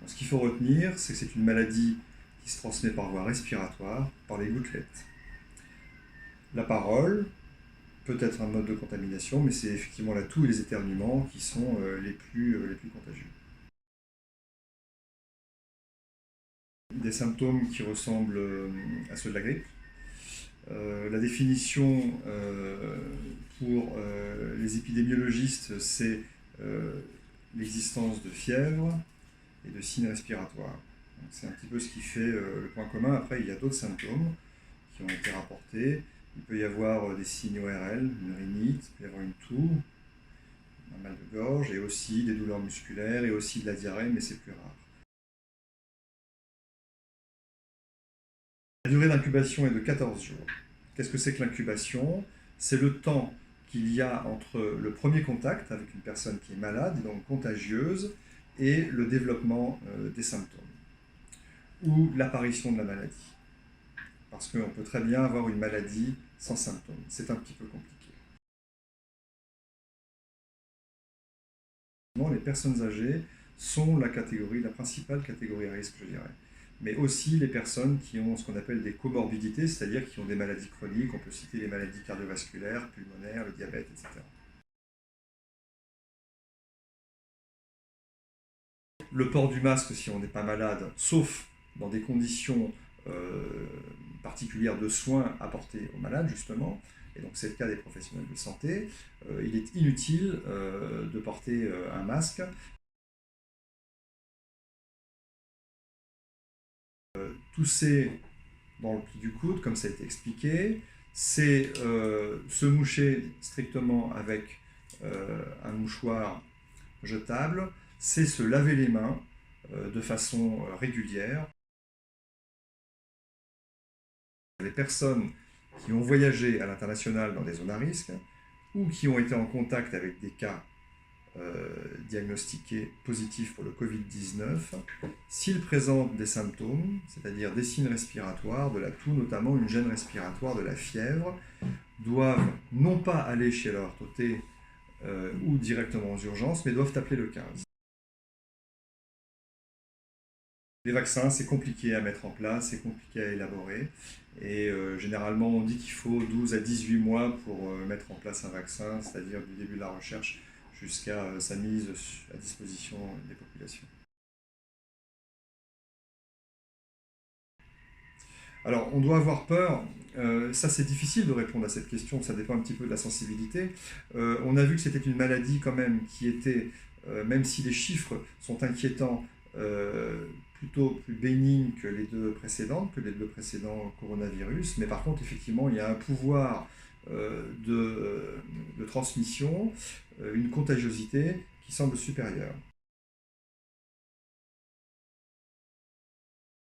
Donc, ce qu'il faut retenir, c'est que c'est une maladie qui se transmet par voie respiratoire, par les gouttelettes. La parole peut être un mode de contamination, mais c'est effectivement la toux et les éternuements qui sont les plus contagieux. Des symptômes qui ressemblent à ceux de la grippe. La définition pour les épidémiologistes, c'est l'existence de fièvre et de signes respiratoires. C'est un petit peu ce qui fait le point commun. Après, il y a d'autres symptômes qui ont été rapportés. Il peut y avoir des signes ORL, une rhinite, il peut y avoir une toux, un mal de gorge, et aussi des douleurs musculaires, et aussi de la diarrhée, mais c'est plus rare. La durée d'incubation est de 14 jours. Qu'est-ce que c'est que l'incubation? C'est le temps qu'il y a entre le premier contact avec une personne qui est malade, et donc contagieuse, et le développement des symptômes, ou l'apparition de la maladie. Parce qu'on peut très bien avoir une maladie sans symptômes. C'est un petit peu compliqué. Les personnes âgées sont la principale catégorie à risque, je dirais. Mais aussi les personnes qui ont ce qu'on appelle des comorbidités, c'est-à-dire qui ont des maladies chroniques. On peut citer les maladies cardiovasculaires, pulmonaires, le diabète, etc. Le port du masque si on n'est pas malade, sauf dans des conditions particulières de soins apportés aux malades, justement, et donc c'est le cas des professionnels de santé, il est inutile de porter un masque. Tousser dans le pli du coude, comme ça a été expliqué, c'est se moucher strictement avec un mouchoir jetable, c'est se laver les mains de façon régulière. Les personnes qui ont voyagé à l'international dans des zones à risque ou qui ont été en contact avec des cas diagnostiqués positifs pour le Covid-19, s'ils présentent des symptômes, c'est-à-dire des signes respiratoires, de la toux, notamment une gêne respiratoire, de la fièvre, doivent non pas aller chez leur orthoté ou directement aux urgences, mais doivent appeler le 15. Les vaccins, c'est compliqué à mettre en place, c'est compliqué à élaborer. Et généralement, on dit qu'il faut 12 à 18 mois pour mettre en place un vaccin, c'est-à-dire du début de la recherche jusqu'à sa mise à disposition des populations. Alors, on doit avoir peur. Ça, c'est difficile de répondre à cette question, ça dépend un petit peu de la sensibilité. On a vu que c'était une maladie quand même qui était, même si les chiffres sont inquiétants, plutôt plus bénigne que les deux précédents coronavirus. Mais par contre, effectivement, il y a un pouvoir de transmission, une contagiosité qui semble supérieure.